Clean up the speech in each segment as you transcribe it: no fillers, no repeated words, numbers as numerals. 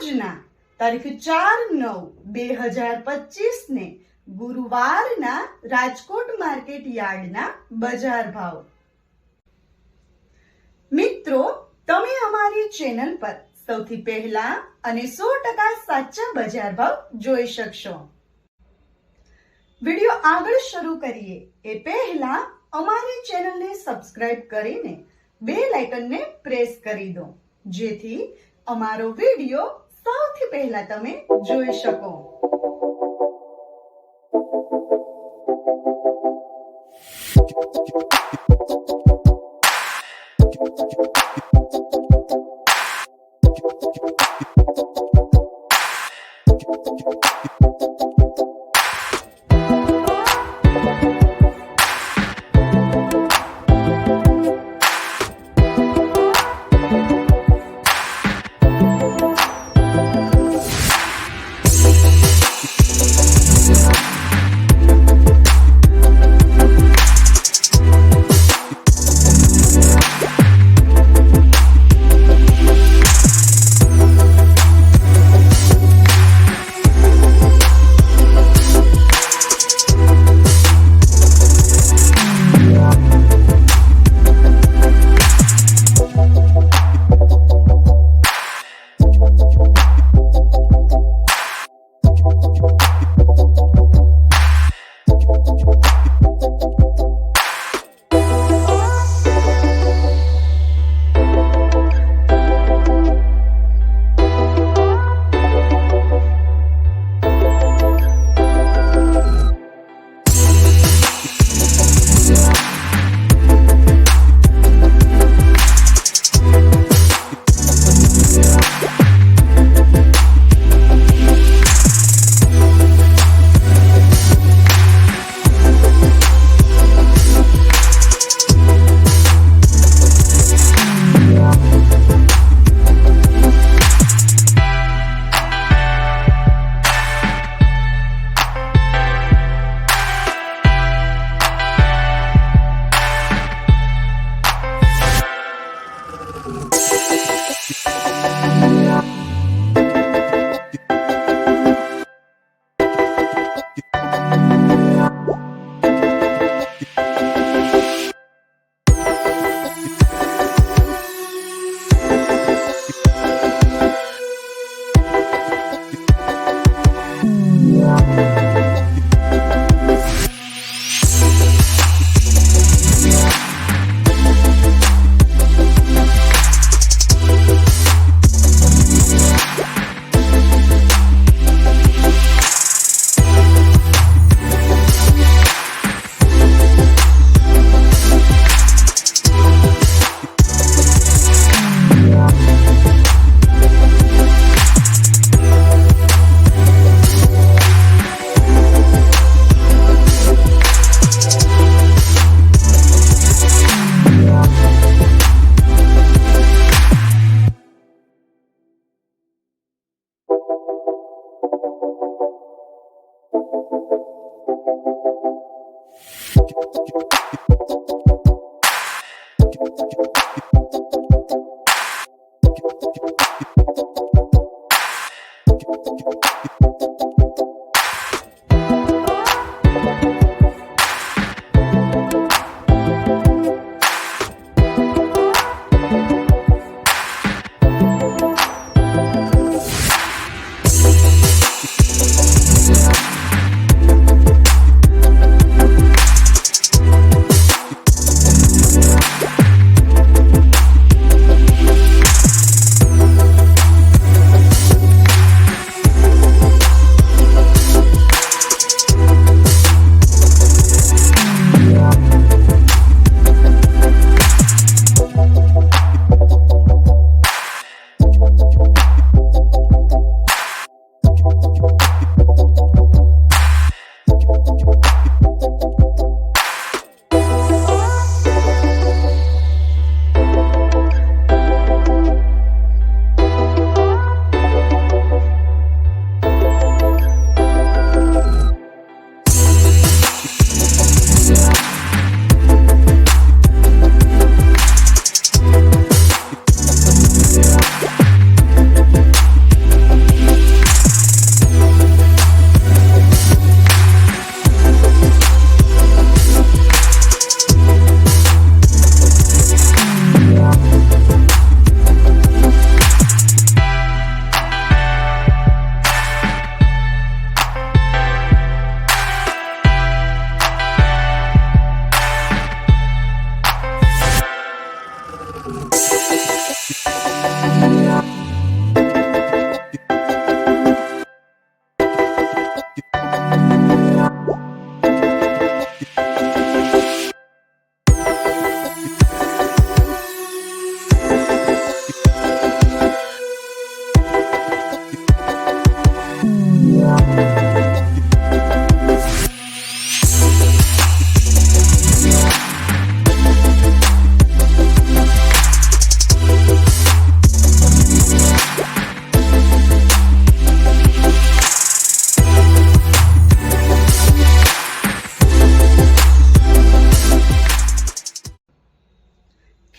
આજના તારીખ 4/9/2025 ને ગુરુવારના રાજકોટ માર્કેટ યાર્ડના બજાર ભાવ। મિત્રો, તમે અમારી ચેનલ પર સૌથી પહેલા અને 100% સાચા બજાર ભાવ જોઈ શકશો। વિડિયો આગળ શરૂ કરીએ એ પહેલા અમારી ચેનલને સબસ્ક્રાઇબ કરીને બેલ આઇકનને પ્રેસ કરી દો, જેથી અમારો વિડિયો સૌથી પહેલા તમે જોઈ શકો।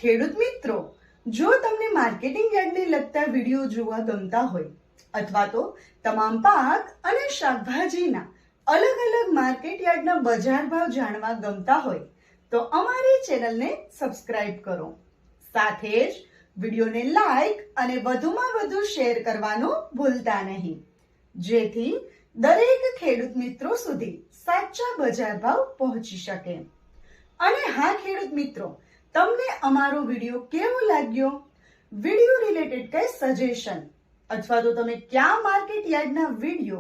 ખેડૂત મિત્રો, જો તમને માર્કેટિંગ યાર્ડને લગતા વિડીયો જોવા ગમતા હોય અથવા તો તમામ પાક અને શાકભાજીના અલગ અલગ માર્કેટ યાર્ડના બજાર ભાવ જાણવા ગમતા હોય તો અમારી ચેનલને સબસ્ક્રાઇબ કરો. સાથે જ વિડીયોને લાઈક અને વધુમાં વધુ શેર કરવાનું ભૂલતા નહીં, જેથી દરેક ખેડૂત મિત્રો સુધી સાચા બજાર ભાવ પહોંચી શકે. અને હા ખેડૂત મિત્રો, તમને અમારો વિડીયો કેવો લાગ્યો? વિડીયો રિલેટેડ કઈ સજેશન અથવા તો તમે કયા માર્કેટ યાર્ડના વિડીયો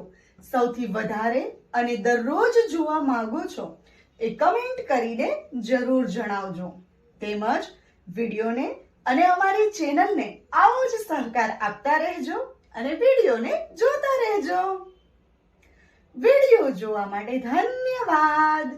સૌથી વધારે અને દરરોજ જોવા માંગો છો એ કમેન્ટ કરીને જરૂર જણાવજો. તેમજ વિડીયોને અને અમારી ચેનલને આવો જ સહકાર આપતા રહેજો અને વિડીયોને જોતા રહેજો. વિડીયો જોવા માટે ધન્યવાદ.